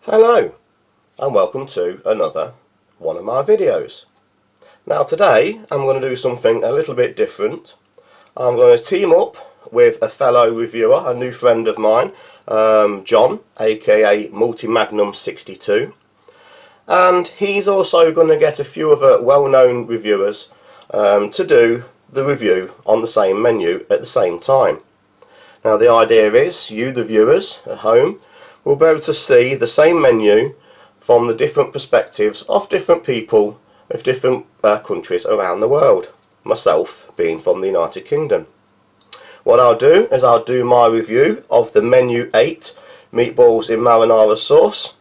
Hello and welcome to another one of my videos. Now today I'm going to do something a little bit different. I'm going to team up with a fellow reviewer, a new friend of mine, John, aka Multimagnum62, and he's also going to get a few other well-known reviewers to do the review on the same menu at the same time. Now the idea is you, the viewers at home, will be able to see the same menu from the different perspectives of different people of different countries around the world, myself being from the United Kingdom. What I'll do is I'll do my review of the menu 8 meatballs in marinara sauce,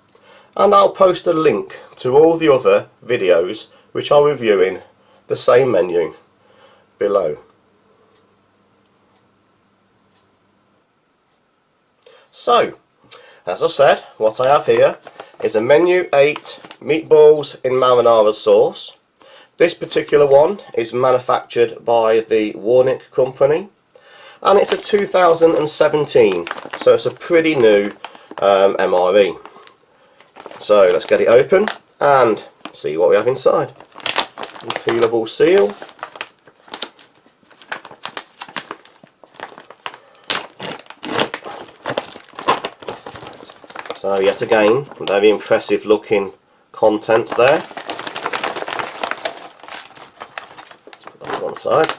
and I'll post a link to all the other videos which are reviewing the same menu below. So, as I said, what I have here is a menu 8 meatballs in marinara sauce. This particular one is manufactured by the Warnick company, and it's a 2017, so it's a pretty new MRE. So let's get it open and see what we have inside. Peelable seal. So yet again, very impressive looking contents there. Let's put that to one side.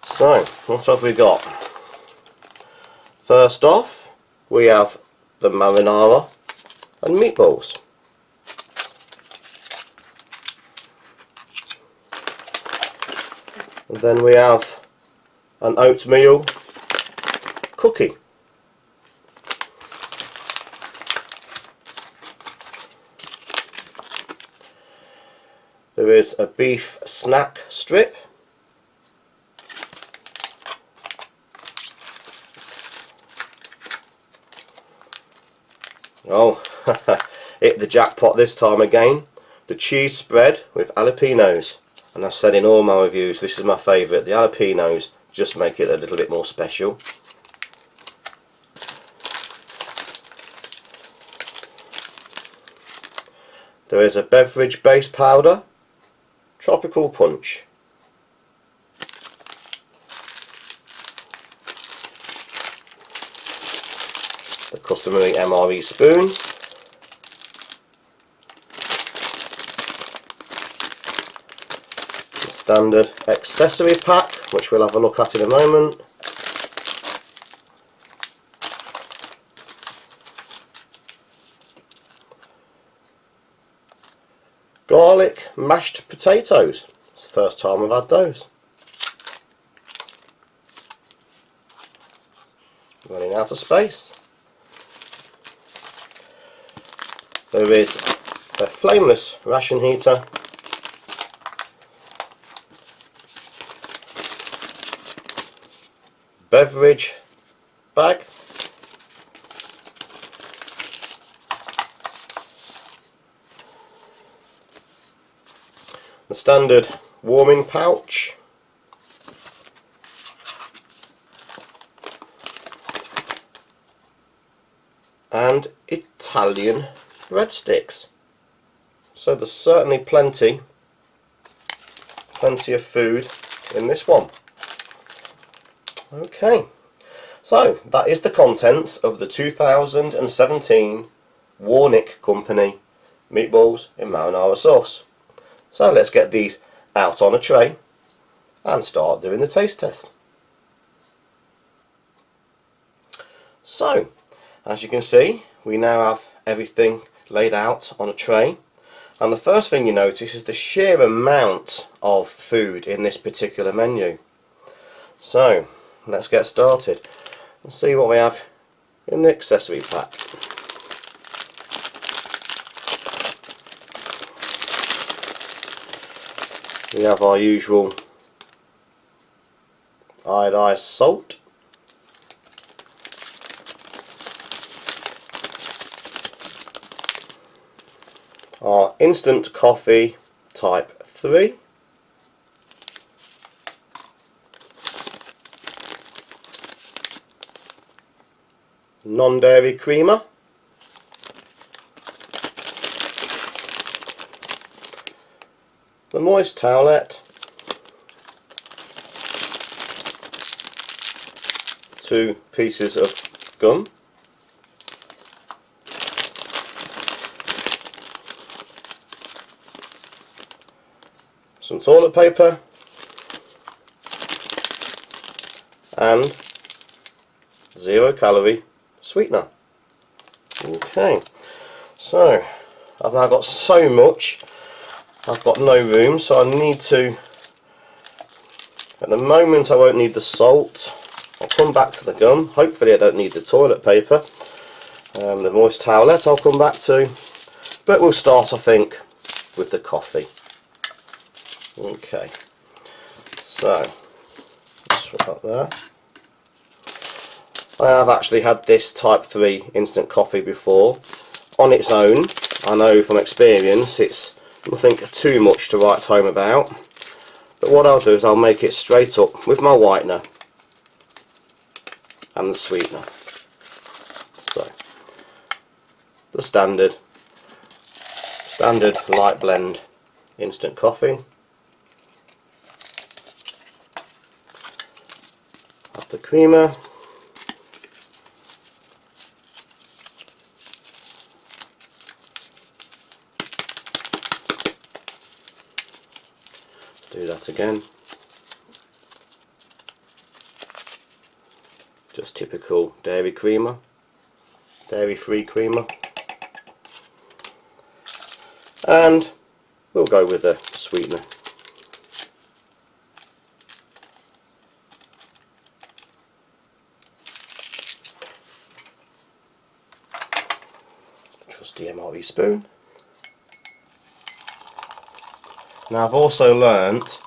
So, what have we got? First off, we have the marinara and meatballs. And then we have an oatmeal cookie. There is a beef snack strip. Oh, hit the jackpot this time again. The cheese spread with jalapenos. And I've said in all my reviews, this is my favourite. The jalapenos just make it a little bit more special. There is a beverage base powder. Tropical punch. The customary MRE spoon. The standard accessory pack, which we'll have a look at in a moment. Garlic mashed potatoes. It's the first time I've had those. Running out of space. There is a flameless ration heater. Beverage bag. The standard warming pouch, and Italian breadsticks. So there's certainly plenty of food in this one. Okay, so that is the contents of the 2017 Warnick Company meatballs in marinara sauce. So let's get these out on a tray and start doing the taste test. So, as you can see, we now have everything laid out on a tray, and the first thing you notice is the sheer amount of food in this particular menu. So, let's get started and see what we have in the accessory pack. We have our usual iodized salt, our instant coffee type 3, non-dairy creamer, the moist towelette, 2 pieces of gum, some toilet paper, and 0-calorie sweetener. Okay, so I've now got so much, I've got no room, so I need to, at the moment I won't need the salt. I'll come back to the gum. Hopefully I don't need the toilet paper. The moist towelette I'll come back to, but we'll start, I think, with the coffee. Okay, so just put that there. I have actually had this type 3 instant coffee before on its own. I know from experience it's nothing too much to write home about, but what I'll do is I'll make it straight up with my whitener and the sweetener. So the standard light blend instant coffee. Add the creamer. Do that again. Just typical dairy creamer, dairy-free creamer, and we'll go with the sweetener. Trusty MRE spoon. Now I've also learnt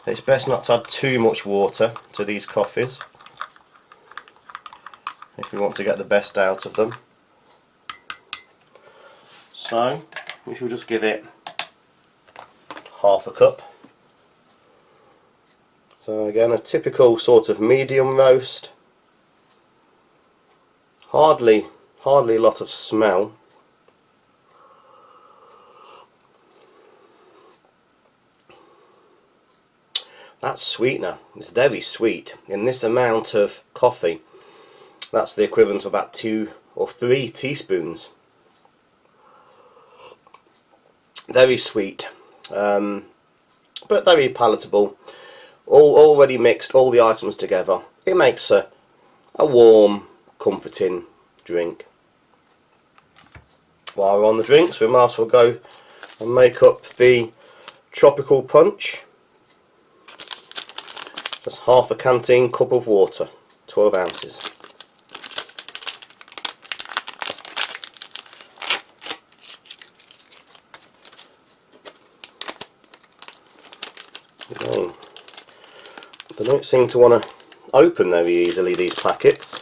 that it's best not to add too much water to these coffees if we want to get the best out of them. So we shall just give it half a cup. So again, a typical sort of medium roast. Hardly a lot of smell. That sweetener is very sweet. In this amount of coffee, that's the equivalent of about 2 or 3 teaspoons. Very sweet, but very palatable. Already mixed all the items together. It makes a warm, comforting drink. While we're on the drinks, we might as well go and make up the tropical punch. That's half a canteen cup of water, 12 ounces. Okay. They don't seem to want to open very easily, these packets.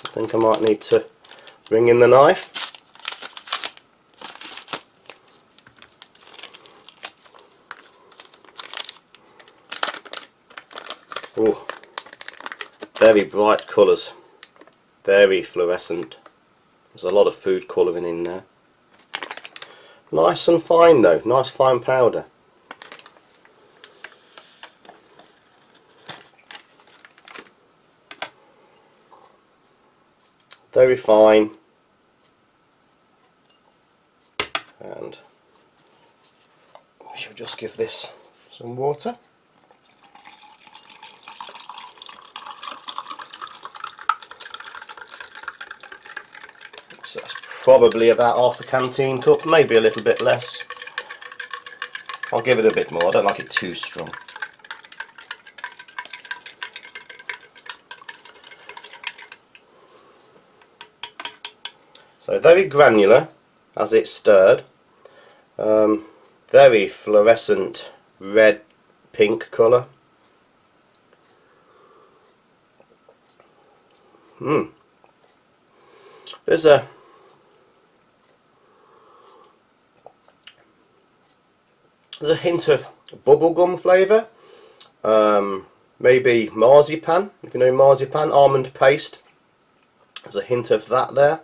I think I might need to bring in the knife. Ooh, very bright colours, very fluorescent. There's a lot of food colouring in there. Nice and fine though, nice fine powder. Very fine. And we shall just give this some water. So that's probably about half a canteen cup, maybe a little bit less. I'll give it a bit more, I don't like it too strong. So very granular as it's stirred, very fluorescent red pink colour. There's a hint of bubblegum flavour, maybe marzipan, if you know marzipan, almond paste. There's a hint of that there.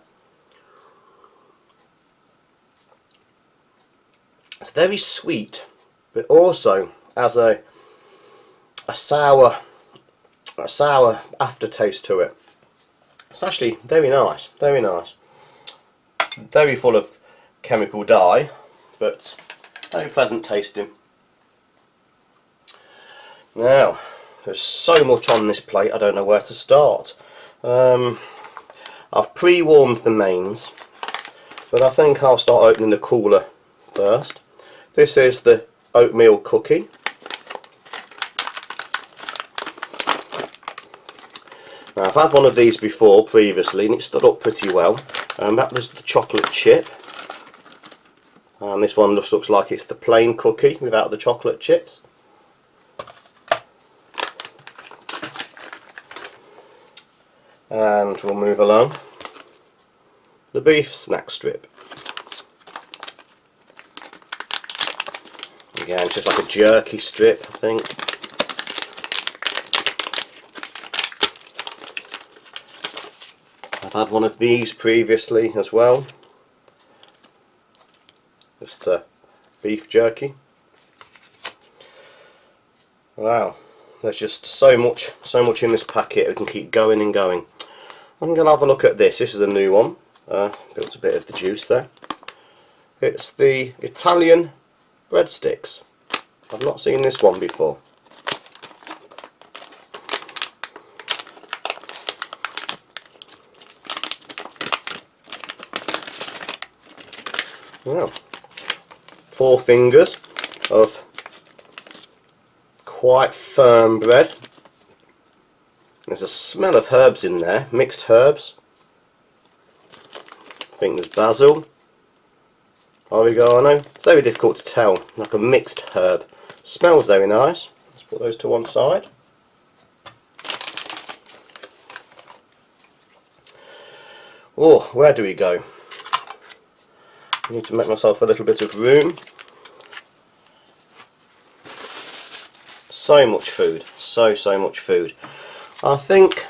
It's very sweet, but also has a sour aftertaste to it. It's actually very nice, very nice. Very full of chemical dye, but very pleasant tasting. Now, there's so much on this plate, I don't know where to start. I've pre-warmed the mains, but I think I'll start opening the cooler first. This is the oatmeal cookie. Now, I've had one of these before previously and it stood up pretty well. That was the chocolate chip. And this one just looks like it's the plain cookie without the chocolate chips. And we'll move along. The beef snack strip. Again, it's just like a jerky strip, I think. I've had one of these previously as well. Just beef jerky. Wow, there's just so much in this packet. We can keep going and going. I'm going to have a look at this. This is a new one. Built a bit of the juice there. It's the Italian breadsticks. I've not seen this one before. Wow. 4 fingers of quite firm bread. There's a smell of herbs in there, mixed herbs. I think there's basil, oregano. It's very difficult to tell, like a mixed herb. Smells very nice. Let's put those to one side. Oh, where do we go? I need to make myself a little bit of room. So much food, so much food. I think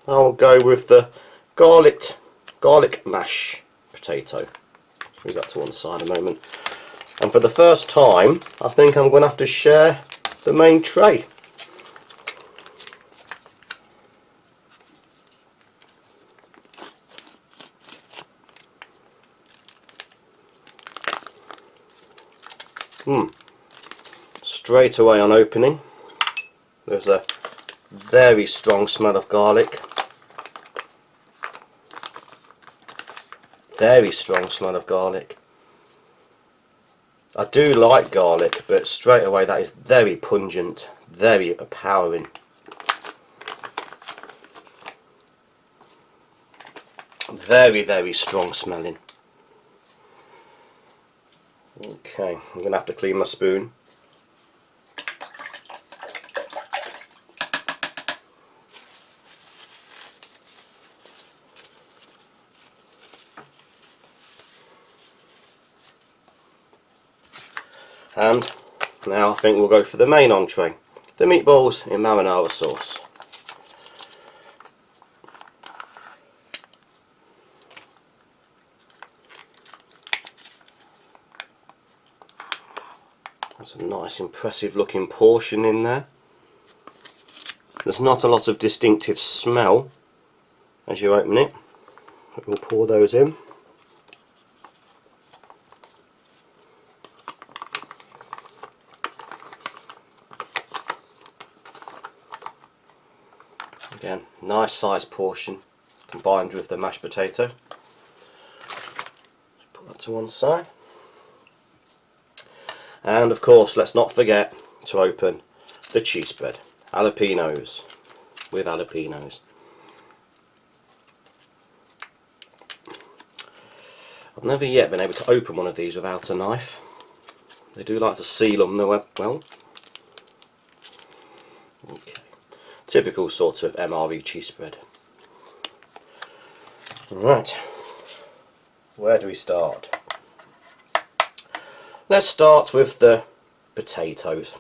I'll go with the garlic mash potato. Let's move that to one side a moment. And for the first time, I think I'm going to have to share the main tray. Straight away on opening, there's a very strong smell of garlic. Very strong smell of garlic. I do like garlic, but straight away that is very pungent, very overpowering. Very strong smelling. Okay, I'm going to have to clean my spoon. And now I think we'll go for the main entree, the meatballs in marinara sauce. That's a nice impressive looking portion in there. There's not a lot of distinctive smell as you open it. We'll pour those in. Again, nice sized portion combined with the mashed potato. Put that to one side. And of course, let's not forget to open the cheese spread. Jalapenos with jalapenos. I've never yet been able to open one of these without a knife. They do like to seal them well. Okay. Typical sort of MRE cheese spread. Right, where do we start? Let's start with the potatoes.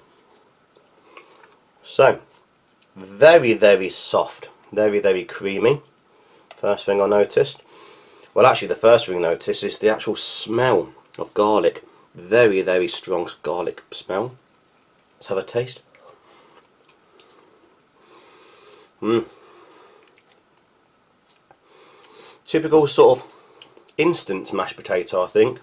So, very soft, very creamy. First thing I noticed. Well, actually the first thing I noticed is the actual smell of garlic. Very strong garlic smell. Let's have a taste. Typical sort of instant mashed potato, I think.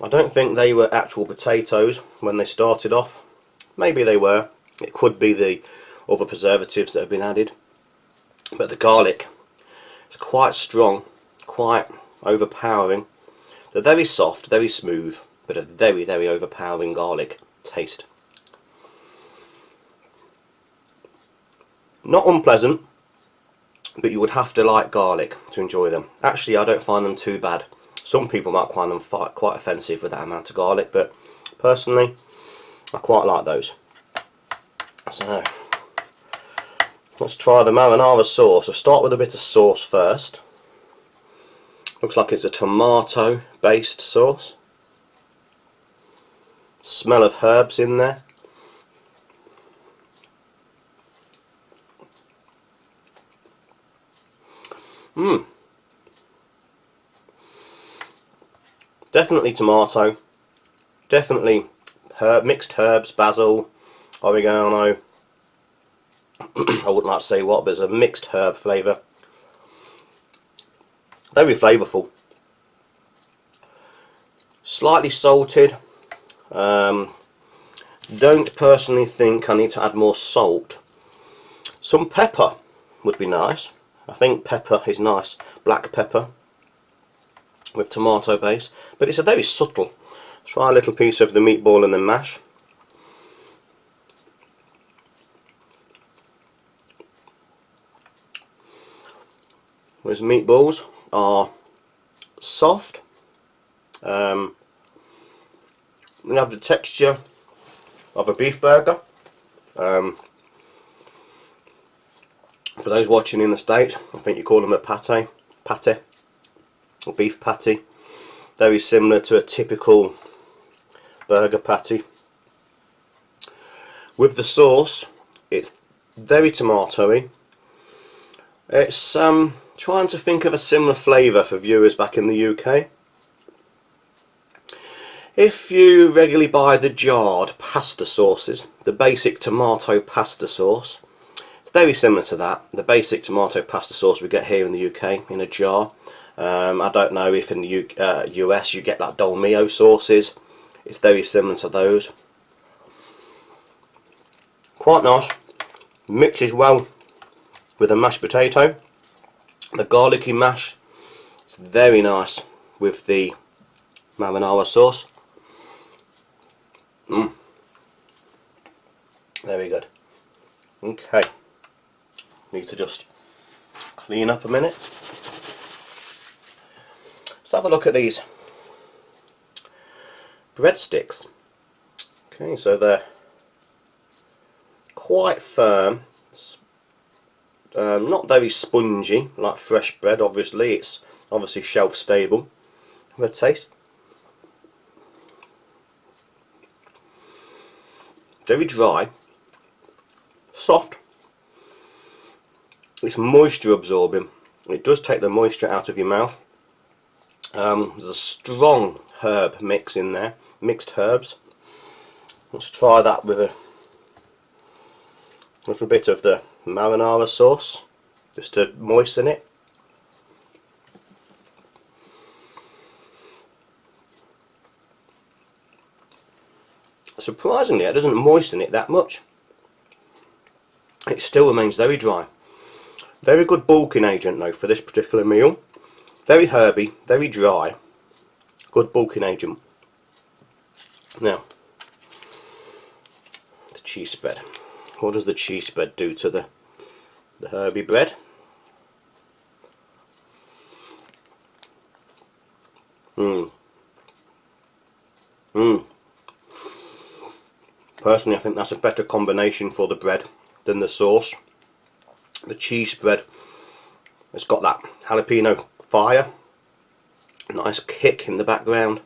I don't think they were actual potatoes when they started off. Maybe they were. It could be the other preservatives that have been added. But the garlic is quite strong, quite overpowering. They're very soft, very smooth, but a very, very overpowering garlic taste. Not unpleasant, but you would have to like garlic to enjoy them. Actually, I don't find them too bad. Some people might find them quite offensive with that amount of garlic, but personally, I quite like those. So, let's try the marinara sauce. I'll start with a bit of sauce first. Looks like it's a tomato based sauce. Smell of herbs in there. Definitely tomato. Definitely mixed herbs, basil, oregano. I wouldn't like to say what, but it's a mixed herb flavour. Very flavourful. Slightly salted. Don't personally think I need to add more salt. Some pepper would be nice. I think pepper is nice. Black pepper with tomato base. But it's a very subtle. Try a little piece of the meatball and the mash. Whereas meatballs are soft. We have the texture of a beef burger. For those watching in the States, I think you call them a patty, or beef patty. Very similar to a typical burger patty. With the sauce, it's very tomatoey. It's trying to think of a similar flavour for viewers back in the UK. If you regularly buy the jarred pasta sauces, the basic tomato pasta sauce, it's very similar to that. The basic tomato pasta sauce we get here in the UK in a jar. I don't know if in the US you get like Dolmio sauces. It's very similar to those. Quite nice. Mixes well with the mashed potato. The garlicky mash is very nice with the marinara sauce. Very good. Okay, need to just clean up a minute. Let's have a look at these breadsticks. Okay, so they're quite firm, not very spongy like fresh bread. Obviously, it's obviously shelf stable. Have a taste. Very dry, soft. It's moisture absorbing. It does take the moisture out of your mouth. There's a strong herb mix in there, mixed herbs. Let's try that with a little bit of the marinara sauce, just to moisten it. Surprisingly, it doesn't moisten it that much. It still remains very dry. Very good bulking agent though for this particular meal. Very herby, very dry. Good bulking agent. Now, the cheese spread. What does the cheese spread do to the herby bread? Personally, I think that's a better combination for the bread than the sauce. The cheese spread, it's got that jalapeno fire, nice kick in the background.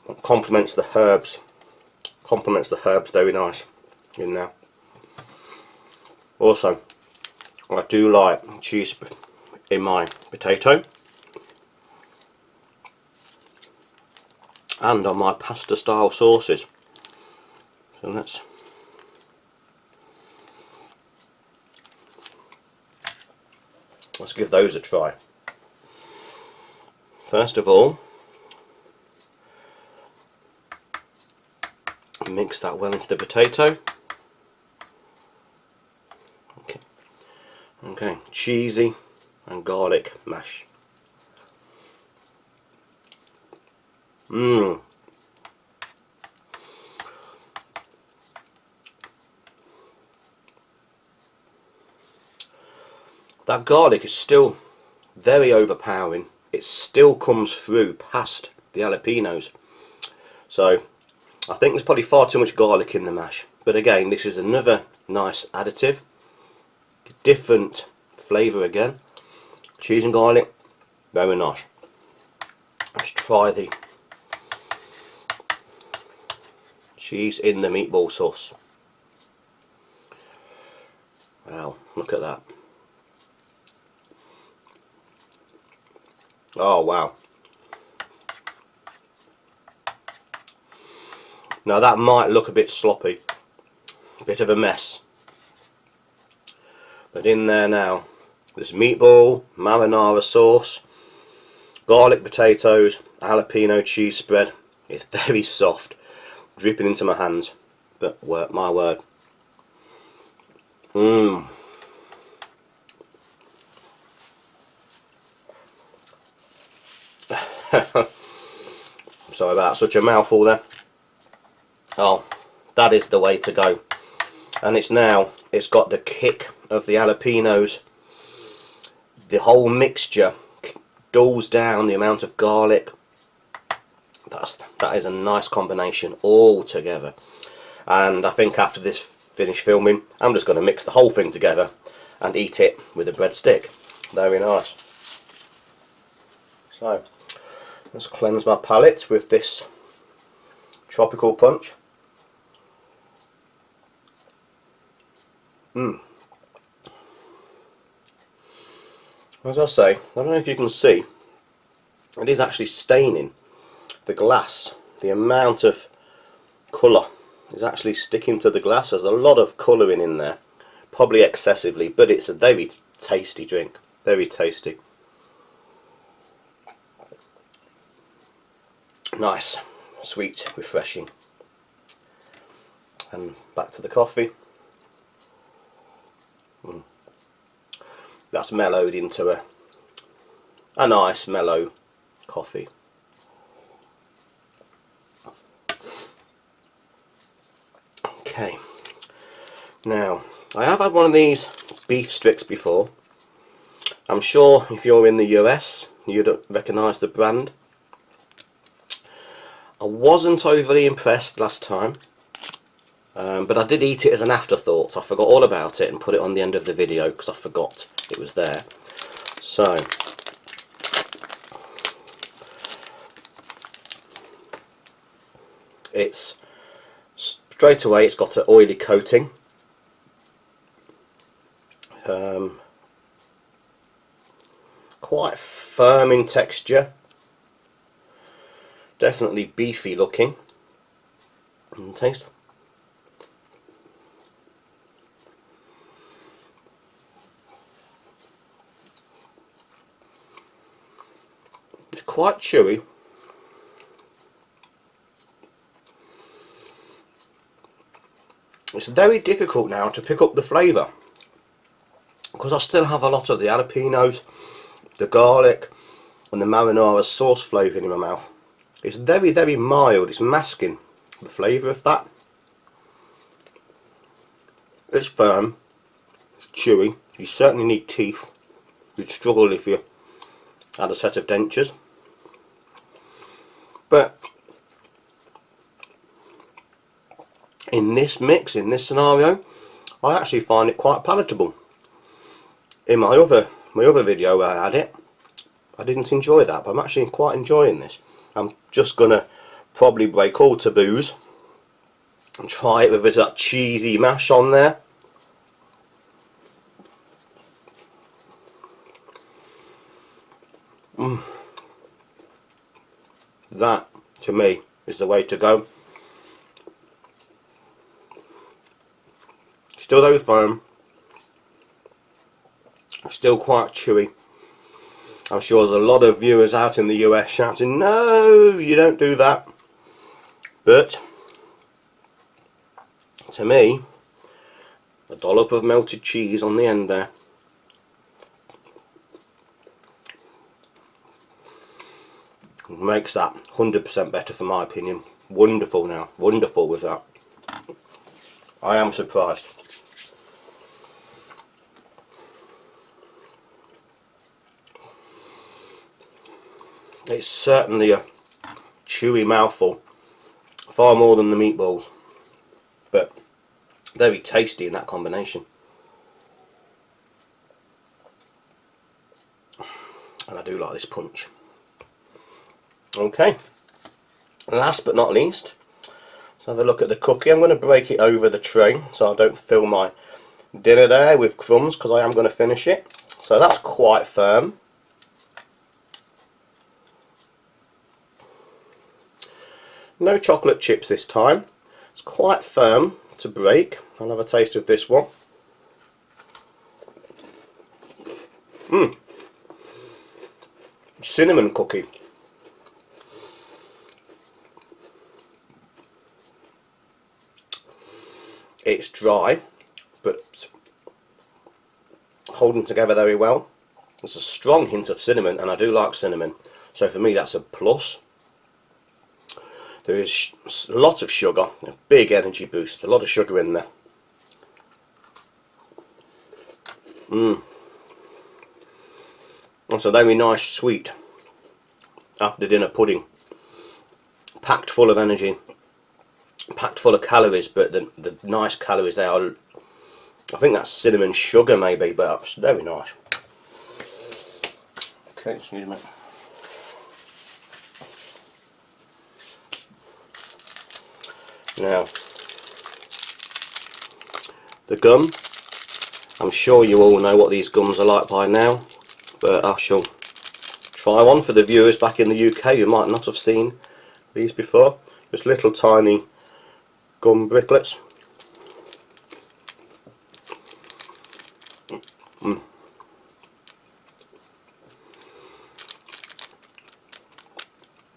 It complements the herbs. Complements the herbs very nice in there. Also, I do like cheese in my potato and on my pasta style sauces. So let's give those a try. First of all, mix that well into the potato. Okay, cheesy and garlic mash. Mmm. That garlic is still very overpowering. It still comes through past the jalapenos. So I think there's probably far too much garlic in the mash. But again, this is another nice additive. Different flavour again. Cheese and garlic, very nice. Let's try the cheese in the meatball sauce. Wow, look at that. Oh wow. Now that might look a bit sloppy, a bit of a mess. But in there now, there's meatball, marinara sauce, garlic potatoes, jalapeno cheese spread. It's very soft, dripping into my hands. But my word. Mmm. Sorry about such a mouthful there. Oh, that is the way to go. And it's got the kick of the jalapenos. The whole mixture dulls down the amount of garlic. That is a nice combination all together. And I think after this finish filming, I'm just going to mix the whole thing together and eat it with a breadstick. Very nice. So let's cleanse my palate with this tropical punch. As I say, I don't know if you can see, it is actually staining the glass. The amount of colour is actually sticking to the glass. There's a lot of colouring in there, probably excessively, but it's a very tasty drink, very tasty. Nice, sweet, refreshing. And back to the coffee. That's mellowed into a nice mellow coffee. Okay, now I have had one of these beef sticks before. I'm sure if you're in the US you'd recognise the brand. I wasn't overly impressed last time, but I did eat it as an afterthought. I forgot all about it and put it on the end of the video because I forgot it was there. So it's straight away, it's got an oily coating. Quite firm in texture, definitely beefy looking, and taste. It's quite chewy. It's very difficult now to pick up the flavour because I still have a lot of the jalapenos, the garlic and the marinara sauce flavour in my mouth. It's very, very mild. It's masking the flavour of that. It's firm, chewy. You certainly need teeth. You'd struggle if you had a set of dentures. But in this mix, in this scenario, I actually find it quite palatable. In my other video where I had it, I didn't enjoy that, but I'm actually quite enjoying this. I'm just gonna probably break all taboos and try it with a bit of that cheesy mash on there. That, to me, is the way to go. Still very firm. Still quite chewy. I'm sure there's a lot of viewers out in the US shouting, no, you don't do that. But to me, a dollop of melted cheese on the end there. Makes that 100% better, for my opinion. Wonderful now. Wonderful with that. I am surprised. It's certainly a chewy mouthful. Far more than the meatballs. But very tasty in that combination. And I do like this punch. Okay, last but not least, let's have a look at the cookie. I'm going to break it over the tray so I don't fill my dinner there with crumbs, because I am going to finish it. So that's quite firm. No chocolate chips this time. It's quite firm to break. I'll have a taste of this one. Cinnamon cookie. It's dry, but holding together very well. There's a strong hint of cinnamon, and I do like cinnamon, so for me that's a plus. There is a lot of sugar, a big energy boost, a lot of sugar in there. That's a very nice sweet after dinner pudding, packed full of energy. Packed full of calories, but the nice calories they are. I think that's cinnamon sugar maybe, but it's very nice. Okay, excuse me. Now, the gum. I'm sure you all know what these gums are like by now, but I shall try one for the viewers back in the UK who might not have seen these before. Just little tiny gum bricklets.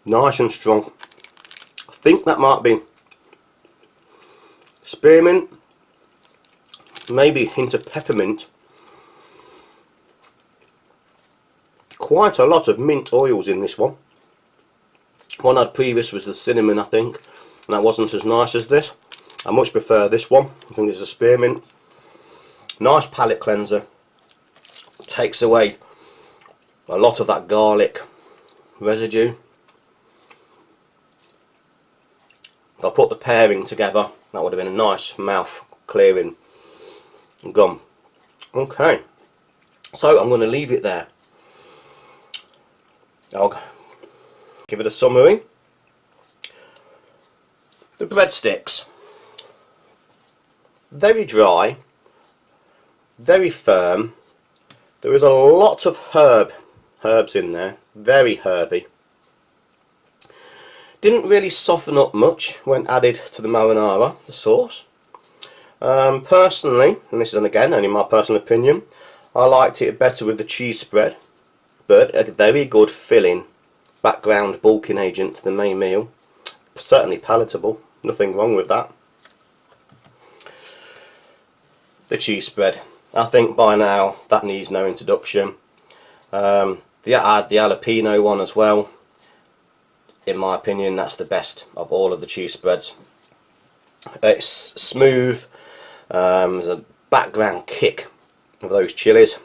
Nice and strong. I think that might be spearmint, maybe a hint of peppermint. Quite a lot of mint oils in this one. One I had previous was the cinnamon, I think, and that wasn't as nice as this. I much prefer this one. I think it's a spearmint. Nice palate cleanser. Takes away a lot of that garlic residue. If I put the pairing together, that would have been a nice mouth clearing gum. Okay, so I'm going to leave it there. I'll give it a summary. The breadsticks, very dry, very firm. There is a lot of herbs in there, very herby. Didn't really soften up much when added to the marinara, the sauce. Personally, and this is again only my personal opinion, I liked it better with the cheese spread, but a very good filling background bulking agent to the main meal. Certainly palatable, nothing wrong with that. The cheese spread, I think by now that needs no introduction. I had the jalapeno one as well. In my opinion, that's the best of all of the cheese spreads. It's smooth, there's a background kick of those chilies.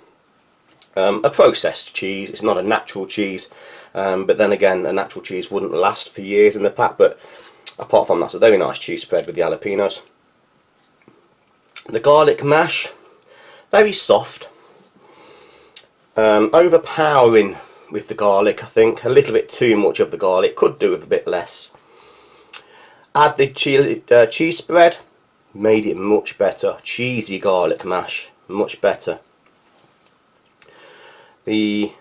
A processed cheese, it's not a natural cheese, but then again a natural cheese wouldn't last for years in the pack, but apart from that, it's a very nice cheese spread with the jalapenos. The garlic mash, very soft, overpowering with the garlic. I think a little bit too much of the garlic, could do with a bit less. Add the cheese spread, made it much better. Cheesy garlic mash, much better. The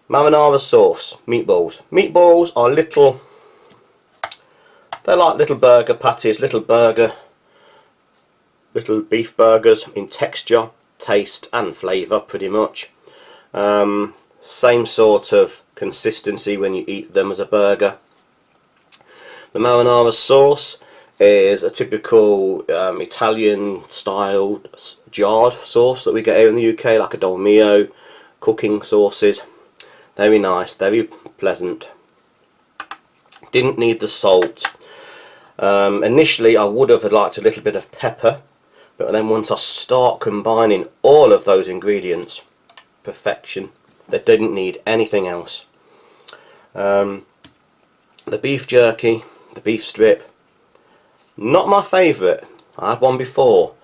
marinara sauce, meatballs. Meatballs are little, they're like little burger patties, little burger little beef burgers in texture, taste and flavour pretty much. Same sort of consistency when you eat them as a burger. The marinara sauce is a typical Italian style jarred sauce that we get here in the UK, like a dolmio, cooking sauces. Very nice, very pleasant. Didn't need the salt. Initially I would have liked a little bit of pepper, but then once I start combining all of those ingredients, perfection. They didn't need anything else. The beef jerky, the beef strip, not my favourite. I had one before,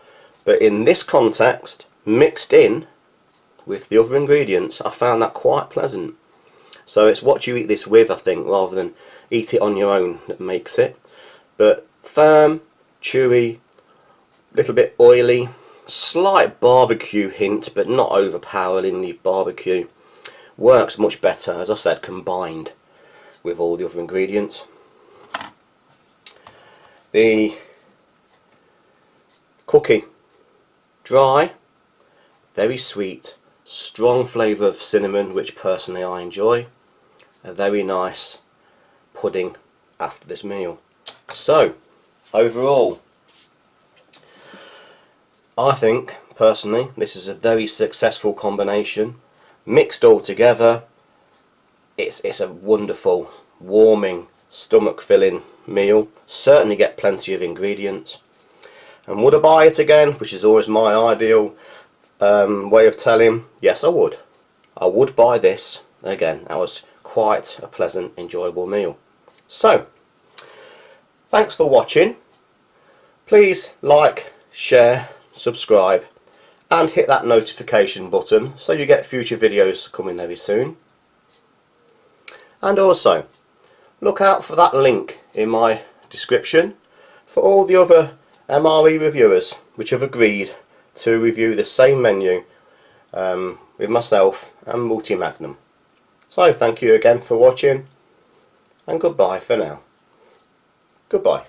but in this context, mixed in with the other ingredients, I found that quite pleasant. So it's what you eat this with, I think, rather than eat it on your own that makes it. But firm, chewy, little bit oily, slight barbecue hint, but not overpoweringly barbecue. Works much better, as I said, combined with all the other ingredients. The cookie, dry, very sweet, strong flavour of cinnamon, which personally I enjoy. A very nice pudding after this meal. So, overall, I think, personally, this is a very successful combination. Mixed all together, it's a wonderful, warming, stomach-filling meal. Certainly get plenty of ingredients. And would I buy it again, which is always my ideal way of telling? Yes, I would. I would buy this again. That was quite a pleasant, enjoyable meal. So, thanks for watching. Please like, share, subscribe and hit that notification button so you get future videos coming very soon. And also, look out for that link in my description for all the other MRE reviewers which have agreed to review the same menu with myself and Multi Magnum. So thank you again for watching, and goodbye for now. Goodbye.